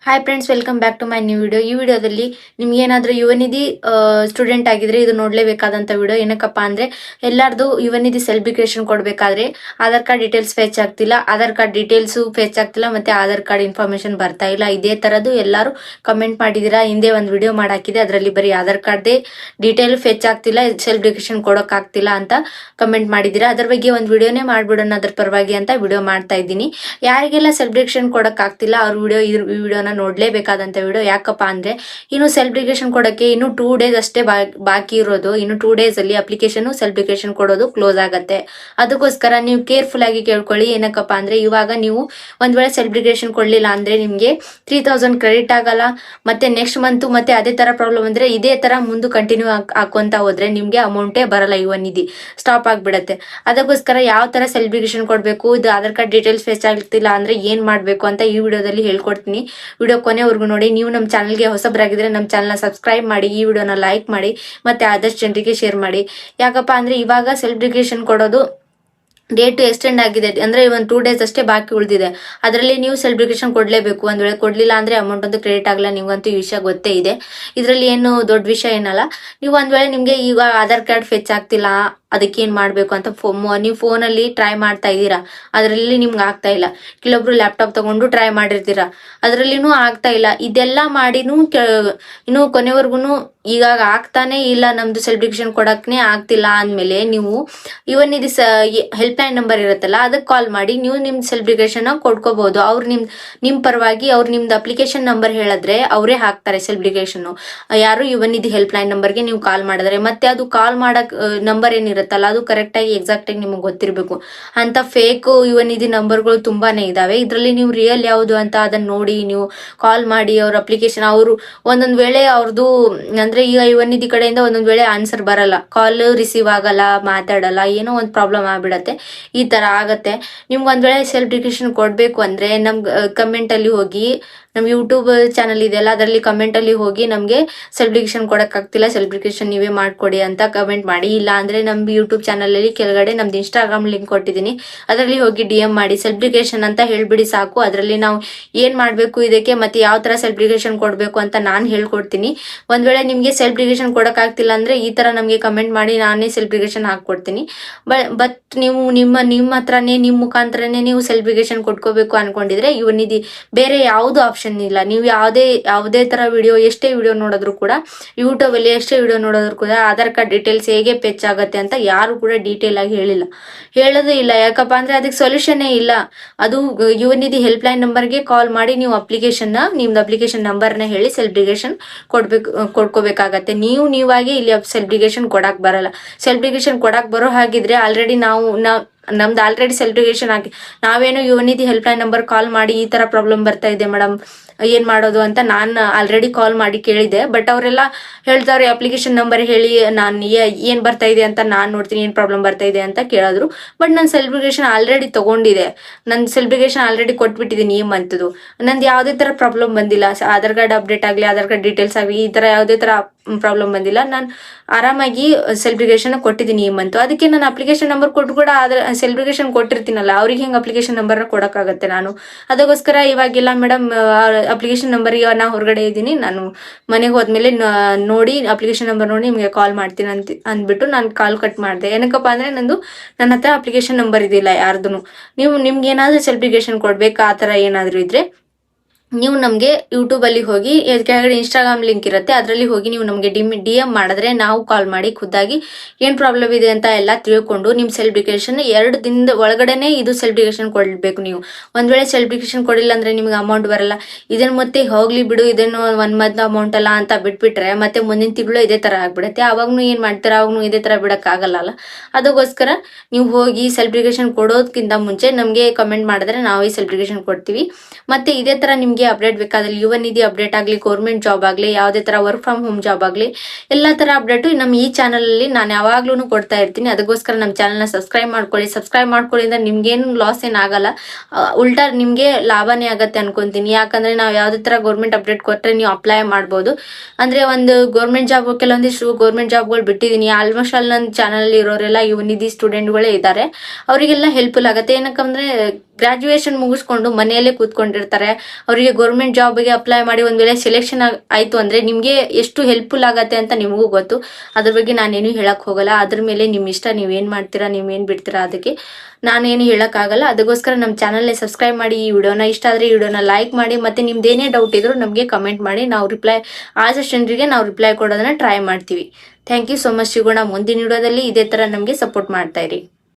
Hi friends, welcome back to my new video. ಈ ವಿಡಿಯೋದಲ್ಲಿ ನಿಮ್ಗೆ ಏನಾದರೂ ಯುವ ನಿಧಿ ಸ್ಟೂಡೆಂಟ್ ಆಗಿದ್ರೆ ಇದು ನೋಡಲೇಬೇಕಾದಂಥ ವಿಡಿಯೋ. ಏನಕ್ಕಪ್ಪ ಅಂದರೆ ಎಲ್ಲರದು ಯುವ ನಿಧಿ ಸೆಲೆಬ್ರೇಷನ್ ಕೊಡಬೇಕಾದ್ರೆ ಆಧಾರ್ ಕಾರ್ಡ್ ಡೀಟೇಲ್ಸ್ ಫೆಚ್ ಆಗ್ತಿಲ್ಲ, ಆಧಾರ್ ಕಾರ್ಡ್ ಡೀಟೇಲ್ಸು ಫೆಚ್ ಆಗ್ತಿಲ್ಲ, ಮತ್ತು ಆಧಾರ್ ಕಾರ್ಡ್ ಇನ್ಫಾರ್ಮೇಷನ್ ಬರ್ತಾ ಇಲ್ಲ. ಇದೇ ಥರದ್ದು ಎಲ್ಲರೂ ಕಮೆಂಟ್ ಮಾಡಿದ್ದೀರಾ. ಹಿಂದೆ ಒಂದು ವಿಡಿಯೋ ಮಾಡಾಕಿದೆ, ಅದರಲ್ಲಿ ಬರೀ ಆಧಾರ್ ಕಾರ್ಡ್ದೇ ಡೀಟೇಲ್ ಫೆಚ್ ಆಗ್ತಿಲ್ಲ, ಸೆಲೆಬ್ರೇಷನ್ ಕೊಡೋಕ್ಕಾಗ್ತಿಲ್ಲ ಅಂತ ಕಮೆಂಟ್ ಮಾಡಿದ್ದೀರಾ. ಅದ್ರ ಬಗ್ಗೆ ಒಂದು ವಿಡಿಯೋನೇ ಮಾಡಿಬಿಡೋಣ ಅದ್ರ ಪರವಾಗಿ ಅಂತ ವಿಡಿಯೋ ಮಾಡ್ತಾ ಇದ್ದೀನಿ. ಯಾರಿಗೆಲ್ಲ ಸೆಲೆಬ್ರೇಷನ್ ಕೊಡೋಕ್ಕಾಗ್ತಿಲ್ಲ ಅವ್ರ ವಿಡಿಯೋ ಈ ವಿಡಿಯೋನ ನೋಡ್ಲೇಬೇಕಾದಂತ ವಿಡಿಯೋ. ಯಾಕಪ್ಪ ಅಂದ್ರೆ ಇನ್ನು ಸೆಲೆಬ್ರೇಷನ್ ಕೊಡಕ್ಕೆ ಇನ್ನು 2 days ಅಷ್ಟೇ ಬಾಕಿ ಇರೋದು. ಇನ್ನು 2 days ಅಲ್ಲಿ ಅಪ್ಲಿಕೇಶನ್ ಸೆಲೆಬ್ರೇಷನ್ ಕೊಡೋದು ಕ್ಲೋಸ್ ಆಗತ್ತೆ. ಅದಕ್ಕೋಸ್ಕರ ನೀವು ಕೇರ್ಫುಲ್ ಆಗಿ ಕೇಳ್ಕೊಳ್ಳಿ. ಏನಕ್ಕಪ್ಪ ಅಂದ್ರೆ ಇವಾಗ ನೀವು ಒಂದ್ ವೇಳೆ ಸೆಲೆಬ್ರೇಷನ್ ಕೊಡ್ಲಿಲ್ಲ ಅಂದ್ರೆ ನಿಮ್ಗೆ 3000 ಕ್ರೆಡಿಟ್ ಆಗಲ್ಲ. ಮತ್ತೆ ನೆಕ್ಸ್ಟ್ ಮಂತ್ ಮತ್ತೆ ಅದೇ ತರ ಪ್ರಾಬ್ಲಮ್ ಅಂದ್ರೆ ಇದೇ ತರ ಮುಂದೆ ಕಂಟಿನ್ಯೂ ಹಾಕೊಂತ ಹೋದ್ರೆ ನಿಮ್ಗೆ ಅಮೌಂಟೇ ಬರಲ್ಲ, ಯುವ ನಿಧಿ ಸ್ಟಾಪ್ ಆಗ್ಬಿಡತ್ತೆ. ಅದಕ್ಕೋಸ್ಕರ ಯಾವ ತರ ಸೆಲೆಬ್ರೇಷನ್ ಕೊಡ್ಬೇಕು, ಇದು ಆಧಾರ್ ಕಾರ್ಡ್ ಡೀಟೇಲ್ಸ್ ಫೇಸ್ ಆಗ್ತಿಲ್ಲ ಅಂದ್ರೆ ಏನ್ ಮಾಡ್ಬೇಕು ಅಂತ ಈ ವಿಡಿಯೋದಲ್ಲಿ ಹೇಳ್ಕೊಡ್ತೀನಿ. ವಿಡಿಯೋ ಕೊನೆವರೆಗೂ ನೋಡಿ. ನೀವು ನಮ್ಮ ಚಾನಲ್ಗೆ ಹೊಸಬರಾಗಿದ್ರೆ ನಮ್ಮ ಚಾನಲ್ನ ಸಬ್ಸ್ಕ್ರೈಬ್ ಮಾಡಿ, ಈ ವಿಡಿಯೋನ ಲೈಕ್ ಮಾಡಿ, ಮತ್ತೆ ಆದಷ್ಟು ಜನರಿಗೆ ಶೇರ್ ಮಾಡಿ. ಯಾಕಪ್ಪ ಅಂದ್ರೆ ಇವಾಗ ಸೆಲೆಬ್ರೇಷನ್ ಕೊಡೋದು ಡೇಟ್ ಎಕ್ಸ್ಟೆಂಡ್ ಆಗಿದೆ, ಅಂದ್ರೆ ಒಂದು 2 days ಅಷ್ಟೇ ಬಾಕಿ ಉಳಿದಿದೆ. ಅದರಲ್ಲಿ ನೀವು ಸೆಲೆಬ್ರೇಷನ್ ಕೊಡ್ಲೇಬೇಕು. ಒಂದ್ ವೇಳೆ ಕೊಡ್ಲಿಲ್ಲ ಅಂದ್ರೆ ಅಮೌಂಟ್ ಅಂತೂ ಕ್ರೆಡಿಟ್ ಆಗಲ್ಲ. ನಿಮ್ಗಂತೂ ಈ ವಿಷಯ ಗೊತ್ತೇ ಇದೆ. ಇದರಲ್ಲಿ ಏನು ದೊಡ್ಡ ವಿಷಯ ಏನಲ್ಲ. ನೀವು ಒಂದ್ ವೇಳೆ ನಿಮ್ಗೆ ಈಗ ಆಧಾರ್ ಕಾರ್ಡ್ ಫೆಚ್ ಆಗ್ತಿಲ್ಲ, ಅದಕ್ಕೆ ಏನ್ ಮಾಡ್ಬೇಕು ಅಂತ ನೀವು ಫೋನಲ್ಲಿ ಟ್ರೈ ಮಾಡ್ತಾ ಇದ್ದೀರಾ, ಅದರಲ್ಲಿ ನಿಮ್ಗೆ ಆಗ್ತಾ ಇಲ್ಲ. ಕೆಲವೊಬ್ರು ಲ್ಯಾಪ್ಟಾಪ್ ತಗೊಂಡು ಟ್ರೈ ಮಾಡಿರ್ತೀರಾ, ಅದರಲ್ಲಿನೂ ಆಗ್ತಾ ಇಲ್ಲ. ಇದೆಲ್ಲ ಮಾಡಿನೂ ಇನ್ನು ಕೊನೆವರೆಗೂ ಈಗ ಆಗ್ತಾನೆ ಇಲ್ಲ, ನಮ್ದು ಸೆಲೆಬ್ರೇಷನ್ ಕೊಡಕ್ನೆ ಆಗ್ತಿಲ್ಲ ಅಂದ್ಮೇಲೆ ನೀವು ಯುವ ನಿಧಿ ಹೆಲ್ಪ್ ಲೈನ್ ನಂಬರ್ ಇರುತ್ತಲ್ಲ, ಅದಕ್ಕೆ ಕಾಲ್ ಮಾಡಿ ನೀವು ನಿಮ್ ಸೆಲೆಬ್ರೇಷನ್ ಕೊಡ್ಕೋಬಹುದು. ಅವ್ರು ನಿಮ್ ಪರವಾಗಿ ಅವ್ರು ನಿಮ್ದು ಅಪ್ಲಿಕೇಶನ್ ನಂಬರ್ ಹೇಳಿದ್ರೆ ಅವರೇ ಹಾಕ್ತಾರೆ ಸೆಲೆಬ್ರೇಷನ್. ಯಾರು ಯುವ ನಿಧಿ ಹೆಲ್ಪ್ ಲೈನ್ ನಂಬರ್ಗೆ ನೀವು ಕಾಲ್ ಮಾಡಿದ್ರೆ, ಮತ್ತೆ ಅದು ಕಾಲ್ ಮಾಡಕ್ ನಂಬರ್ ಏನಿರುತ್ತಲ್ಲ ಅದು ಕರೆಕ್ಟ್ ಆಗಿ ಎಕ್ಸಾಕ್ಟ್ ಆಗಿ ನಿಮಗೆ ಗೊತ್ತಿರಬೇಕು. ಅಂತ ಫೇಕ್ ಯುವ ನಿಧಿ ನಂಬರ್ಗಳು ತುಂಬಾನೇ ಇದಾವೆ. ಇದರಲ್ಲಿ ನೀವು ರಿಯಲ್ ಯಾವುದು ಅಂತ ಅದನ್ನ ನೋಡಿ ನೀವು ಕಾಲ್ ಮಾಡಿ ಅವ್ರ ಅಪ್ಲಿಕೇಶನ್. ಅವರು ಒಂದೊಂದ್ ವೇಳೆ ಅವ್ರದ್ದು ಅಂದ್ರೆ ಈಗ ಯುವ ನಿಧಿ ಕಡೆಯಿಂದ ಒಂದೊಂದ್ ವೇಳೆ ಆನ್ಸರ್ ಬರಲ್ಲ, ಕಾಲ್ ರಿಸೀವ್ ಆಗಲ್ಲ, ಮಾತಾಡಲ್ಲ, ಏನೋ ಒಂದು ಪ್ರಾಬ್ಲಮ್ ಆಗ್ಬಿಡತ್ತೆ. ಈ ತರ ಆಗತ್ತೆ. ನಿಮ್ಗೆ ಒಂದ್ ವೇಳೆ ಸೆಲೆಬ್ರೇಷನ್ ಕೊಡ್ಬೇಕು ಅಂದ್ರೆ ನಮ್ಗೆ ಕಮೆಂಟ್ ಅಲ್ಲಿ ಹೋಗಿ, ನಮ್ ಯೂಟ್ಯೂಬ್ ಚಾನಲ್ ಇದೆಯಲ್ಲ ಅದರಲ್ಲಿ ಕಮೆಂಟ್ ಅಲ್ಲಿ ಹೋಗಿ ನಮ್ಗೆ ಸೆಲೆಬ್ರೇಷನ್ ಕೊಡಕ್ ಆಗ್ತಿಲ್ಲ, ಸೆಲೆಬ್ರೇಷನ್ ನೀವೇ ಮಾಡ್ಕೊಡಿ ಅಂತ ಕಮೆಂಟ್ ಮಾಡಿ. ಇಲ್ಲ ಅಂದ್ರೆ ನಮ್ ಯೂಟ್ಯೂಬ್ ಚಾನಲ್ ಅಲ್ಲಿ ಕೆಳಗಡೆ ನಮ್ದು ಇನ್ಸ್ಟಾಗ್ರಾಮ್ ಲಿಂಕ್ ಕೊಟ್ಟಿದ್ದೀನಿ, ಅದರಲ್ಲಿ ಹೋಗಿ DM ಮಾಡಿ ಸೆಲೆಬ್ರೇಷನ್ ಅಂತ ಹೇಳ್ಬಿಡಿ ಸಾಕು. ಅದರಲ್ಲಿ ನಾವು ಏನ್ ಮಾಡ್ಬೇಕು ಇದಕ್ಕೆ ಮತ್ತೆ ಯಾವ ತರ ಸೆಲೆಬ್ರೇಷನ್ ಕೊಡ್ಬೇಕು ಅಂತ ನಾನು ಹೇಳ್ಕೊಡ್ತೀನಿ. ಒಂದ್ ವೇಳೆ ನಿಮ್ಗೆ ಸೆಲೆಬ್ರೇಷನ್ ಕೊಡಕ್ ಆಗ್ತಿಲ್ಲ ಅಂದ್ರೆ ಈ ತರ ನಮ್ಗೆ ಕಮೆಂಟ್ ಮಾಡಿ, ನಾನೇ ಸೆಲೆಬ್ರೇಷನ್ ಹಾಕೊಡ್ತೀನಿ. ಬಟ್ ನೀವು ನಿಮ್ಮ ಹತ್ರನೇ ನಿಮ್ ಮುಖಾಂತರನೇ ನೀವು ಸೆಲೆಬ್ರೇಷನ್ ಕೊಟ್ಕೋಬೇಕು ಅನ್ಕೊಂಡಿದ್ರೆ ಯುವ ನಿಧಿ ಬೇರೆ ಯಾವ್ದು ಆಪ್ಷನ್ ಇಲ್ಲ. ನೀವು ಯಾವುದೇ ತರ ವಿಡಿಯೋ, ಎಷ್ಟೇ ವಿಡಿಯೋ ನೋಡಿದ್ರು ಕೂಡ, ಯೂಟ್ಯೂಬ್ ಅಲ್ಲಿ ಎಷ್ಟೇ ವಿಡಿಯೋ ನೋಡಿದ್ರು ಕೂಡ ಆಧಾರ್ ಕಾರ್ಡ್ ಡೀಟೇಲ್ಸ್ ಹೇಗೆ ಫೆಚ್ ಆಗತ್ತೆ ಅಂತ ಯಾರು ಕೂಡ ಡೀಟೇಲ್ ಆಗಿ ಹೇಳೋದೇ ಇಲ್ಲ. ಯಾಕಪ್ಪ ಅಂದ್ರೆ ಅದಕ್ಕೆ ಸೊಲ್ಯೂಷನ್ ಇಲ್ಲ. ಅದು ಯುವ ನಿಧಿ ಹೆಲ್ಪ್ ಲೈನ್ ನಂಬರ್ಗೆ ಕಾಲ್ ಮಾಡಿ ನೀವು ನಿಮ್ದು ಅಪ್ಲಿಕೇಶನ್ ನಂಬರ್ನ ಹೇಳಿ ಸೆಲೆಬ್ರೇಷನ್ ಕೊಡ್ಕೋಬೇಕಾಗತ್ತೆ. ನೀವಾಗೆ ಇಲ್ಲಿ ಸೆಲೆಬ್ರೇಷನ್ ಕೊಡಕ್ ಬರಲ್ಲ. ಸೆಲೆಬ್ರೇಷನ್ ಕೊಡಕ್ ಬರೋ ಹಾಗಿದ್ರೆ ಆಲ್ರೆಡಿ ನಮ್ದು ಆಲ್ರೆಡಿ ಸೆಲೆಬ್ರೇಷನ್ ಆಗಿ ನಾವೇನೋ ಯುವ ನಿಧಿ ಹೆಲ್ಪ್ ಲೈನ್ ನಂಬರ್ ಕಾಲ್ ಮಾಡಿ ಈ ತರ ಪ್ರಾಬ್ಲಮ್ ಬರ್ತಾ ಇದೆ ಮೇಡಮ್, ಏನ್ ಮಾಡೋದು ಅಂತ ನಾನು ಆಲ್ರೆಡಿ ಕಾಲ್ ಮಾಡಿ ಕೇಳಿದೆ. ಬಟ್ ಅವರೆಲ್ಲ ಹೇಳ್ತಾರೆ ಅಪ್ಲಿಕೇಶನ್ ನಂಬರ್ ಹೇಳಿ, ನಾನು ಏನ್ ಬರ್ತಾ ಇದೆ ಅಂತ ನಾನ್ ನೋಡ್ತೀನಿ, ಏನ್ ಪ್ರಾಬ್ಲಮ್ ಬರ್ತಾ ಇದೆ ಅಂತ ಕೇಳಿದ್ರು. ಬಟ್ ನಾನು ಸೆಲೆಬ್ರೇಷನ್ ಆಲ್ರೆಡಿ ತಗೊಂಡಿದೆ, ನನ್ನ ಸೆಲೆಬ್ರೇಷನ್ ಆಲ್ರೆಡಿ ಕೊಟ್ಬಿಟ್ಟಿದ್ದೀನಿ ಈ ಮಂತ್ದು. ನಂದು ಯಾವುದೇ ತರ ಪ್ರಾಬ್ಲಮ್ ಬಂದಿಲ್ಲ. ಆಧಾರ್ ಕಾರ್ಡ್ ಅಪ್ಡೇಟ್ ಆಗ್ಲಿ, ಆಧಾರ್ ಕಾರ್ಡ್ ಡೀಟೇಲ್ಸ್ ಆಗ್ಲಿ, ಈ ತರ ಯಾವುದೇ ತರ ಪ್ರಾಬ್ಲಮ್ ಬಂದಿಲ್ಲ. ನಾನು ಆರಾಮಾಗಿ ಸೆಲೆಬ್ರೇಷನ್ ಕೊಟ್ಟಿದ್ದೀನಿ ಈ ಮಂತ್. ಅದಕ್ಕೆ ನಾನು ಅಪ್ಲಿಕೇಶನ್ ನಂಬರ್ ಕೊಟ್ಟು ಕೂಡ ಸೆಲೆಬ್ರೇಷನ್ ಕೊಟ್ಟಿರ್ತೀನಲ್ಲ, ಅವ್ರಿಗೆ ಹೆಂಗ್ ಅಪ್ಲಿಕೇಶನ್ ನಂಬರ್ನ ಕೊಡಕ್ಕಾಗತ್ತೆ ನಾನು? ಅದಕ್ಕೋಸ್ಕರ ಇವಾಗಿಲ್ಲ ಮೇಡಮ್, ಅಪ್ಲಿಕೇಶನ್ ನಂಬರ್ ನಾ ಹೊರಗಡೆ ಇದ್ದೀನಿ, ನಾನು ಮನೆಗೆ ಹೋದ್ಮೇಲೆ ನೋಡಿ ಅಪ್ಲಿಕೇಶನ್ ನಂಬರ್ ನೋಡಿ ನಿಮಗೆ ಕಾಲ್ ಮಾಡ್ತೀನಿ ಅಂದ್ಬಿಟ್ಟು ನಾನು ಕಾಲ್ ಕಟ್ ಮಾಡಿದೆ. ಏನಕ್ಕಪ್ಪ ಅಂದ್ರೆ ನನ್ನ ಹತ್ರ ಅಪ್ಲಿಕೇಶನ್ ನಂಬರ್ ಇದಿಲ್ಲ ಯಾರ್ದು. ನಿಮ್ಗೆ ಏನಾದ್ರೂ ಸೆಲೆಬ್ರೇಷನ್ ಕೊಡ್ಬೇಕಾ ಆ ತರ ಏನಾದ್ರು ಇದ್ರೆ ನೀವು ನಮಗೆ ಯೂಟ್ಯೂಬ್ ಅಲ್ಲಿ ಹೋಗಿ ಕೆಳಗಡೆ ಇನ್ಸ್ಟಾಗ್ರಾಮ್ ಲಿಂಕ್ ಇರುತ್ತೆ, ಅದರಲ್ಲಿ ಹೋಗಿ ನೀವು ನಮಗೆ DM ಮಾಡಿದ್ರೆ ನಾವು ಕಾಲ್ ಮಾಡಿ ಖುದ್ದಾಗಿ ಏನ್ ಪ್ರಾಬ್ಲಮ್ ಇದೆ ಅಂತ ಎಲ್ಲ ತಿಳ್ಕೊಂಡು ನಿಮ್ ಸೆಲೆಬ್ರೇಷನ್ 2 ದಿನದ ಒಳಗಡೆನೆ ಇದು ಸೆಲೆಬ್ರೇಷನ್ ಕೊಡ್ಬೇಕು. ನೀವು ಒಂದ್ ವೇಳೆ ಸೆಲೆಬ್ರೇಷನ್ ಕೊಡಿಲ್ಲ ಅಂದ್ರೆ ನಿಮ್ಗೆ ಅಮೌಂಟ್ ಬರಲ್ಲ. ಇದನ್ನ ಮತ್ತೆ ಹೋಗ್ಲಿ ಬಿಡು, ಇದನ್ನು 1 month ಅಮೌಂಟ್ ಅಲ್ಲ ಅಂತ ಬಿಟ್ಬಿಟ್ರೆ ಮತ್ತೆ ಮುಂದಿನ ತಿಂಗಳು ಇದೇ ತರ ಆಗ್ಬಿಡುತ್ತೆ. ಅವಾಗ್ನು ಏನ್ ಮಾಡ್ತಾರೆ, ಅವಾಗ್ನು ಇದೇ ತರ ಬಿಡಕ್ ಆಗಲ್ಲ. ಅದಕ್ಕೋಸ್ಕರ ನೀವು ಹೋಗಿ ಸೆಲೆಬ್ರೇಷನ್ ಕೊಡೋದಕ್ಕಿಂತ ಮುಂಚೆ ನಮ್ಗೆ ಕಮೆಂಟ್ ಮಾಡಿದ್ರೆ ನಾವೇ ಸೆಲೆಬ್ರೇಷನ್ ಕೊಡ್ತೀವಿ. ಮತ್ತೆ ಇದೇ ತರ ನಿಮ್ಗೆ ಅಪ್ಡೇಟ್ ಬೇಕಾದ್ರೆ ಯುವ ನಿಧಿ ಅಪ್ಡೇಟ್ ಆಗ್ಲಿ, ಗೌರ್ಮೆಂಟ್ ಜಾಬ್ ಆಗ್ಲಿ, ಯಾವುದೇ ತರ ವರ್ಕ್ ಫ್ರಮ್ ಹೋಮ್ ಜಾಬ್ ಆಗ್ಲಿ, ಎಲ್ಲಾ ತರ ಅಪ್ಡೇಟ್ ನಮ್ಮ ಈ ಚಾನಲ್ ಅಲ್ಲಿ ನಾನು ಯಾವಾಗ್ಲೂ ಕೊಡ್ತಾ ಇರ್ತೀನಿ. ಅದಕ್ಕೋಸ್ಕರ ನಮ್ಮ ಚಾನಲ್ ನ ಸಬ್ಸ್ಕ್ರೈಬ್ ಮಾಡ್ಕೊಳ್ಳಿ ಅಂದ್ರೆ ನಿಮ್ಗೇನು ಲಾಸ್ ಏನಾಗಲ್ಲ, ಉಲ್ಟಾ ನಿಮ್ಗೆ ಲಾಭನೇ ಆಗತ್ತೆ ಅನ್ಕೊಂತೀನಿ. ಯಾಕಂದ್ರೆ ನಾವು ಯಾವುದೇ ತರ ಗೌರ್ಮೆಂಟ್ ಅಪ್ಡೇಟ್ ಕೊಟ್ರೆ ನೀವು ಅಪ್ಲೈ ಮಾಡ್ಬೋದು. ಅಂದ್ರೆ ಒಂದು ಗೌರ್ಮೆಂಟ್ ಜಾಬ್, ಕೆಲವೊಂದಿಷ್ಟು ಗೌರ್ಮೆಂಟ್ ಜಾಬ್ಗಳು ಬಿಟ್ಟಿದೀನಿ. ಆಲ್ಮೋಸ್ಟ್ ಅಲ್ಲಿ ನನ್ನ ಚಾನಲ್ ಇರೋರೆಲ್ಲ ಯುವ ನಿಧಿ ಸ್ಟೂಡೆಂಟ್ಗಳೇ ಇದ್ದಾರೆ. ಅವರಿಗೆಲ್ಲ ಹೆಲ್ಪ್ಫುಲ್ ಆಗತ್ತೆ. ಏನಕ್ಕಂದ್ರೆ ಗ್ರಾಜುಯೇಷನ್ ಮುಗಿಸ್ಕೊಂಡು ಮನೆಯಲ್ಲೇ ಕೂತ್ಕೊಂಡಿರ್ತಾರೆ. ಅವರಿಗೆ ಗೌರ್ಮೆಂಟ್ ಜಾಬ್ಗೆ ಅಪ್ಲೈ ಮಾಡಿ ಒಂದ್ ವೇಳೆ ಸೆಲೆಕ್ಷನ್ ಆಯ್ತು ಅಂದ್ರೆ ನಿಮ್ಗೆ ಎಷ್ಟು ಹೆಲ್ಪ್ಫುಲ್ ಆಗತ್ತೆ ಅಂತ ನಿಮಗೂ ಗೊತ್ತು. ಅದ್ರ ಬಗ್ಗೆ ನಾನೇನು ಹೇಳಕ್ ಹೋಗಲ್ಲ. ಅದ್ರ ಮೇಲೆ ನಿಮ್ ಇಷ್ಟ, ನೀವೇನ್ ಮಾಡ್ತೀರಾ ನೀವೇನ್ ಬಿಡ್ತೀರಾ ಅದಕ್ಕೆ ನಾನೇನು ಹೇಳಕ್ ಆಗಲ್ಲ. ಅದಕ್ಕೋಸ್ಕರ ನಮ್ಮ ಚಾನಲ್ನ ಸಬ್ಸ್ಕ್ರೈಬ್ ಮಾಡಿ. ಈ ವಿಡಿಯೋನ ಇಷ್ಟ ಆದ್ರೆ ಈ ವಿಡಿಯೋನ ಲೈಕ್ ಮಾಡಿ. ಮತ್ತೆ ನಿಮ್ದೇನೇ ಡೌಟ್ ಇದ್ರು ನಮಗೆ ಕಮೆಂಟ್ ಮಾಡಿ. ನಾವು ಆದಷ್ಟು ಜನರಿಗೆ ನಾವು ರಿಪ್ಲೈ ಕೊಡೋದನ್ನ ಟ್ರೈ ಮಾಡ್ತೀವಿ. Thank you so much. ಸಿಗೋಣ ಮುಂದಿನ ವಿಡಿಯೋದಲ್ಲಿ. ಇದೇ ತರ ನಮಗೆ ಸಪೋರ್ಟ್ ಮಾಡ್ತಾ ಇರಿ.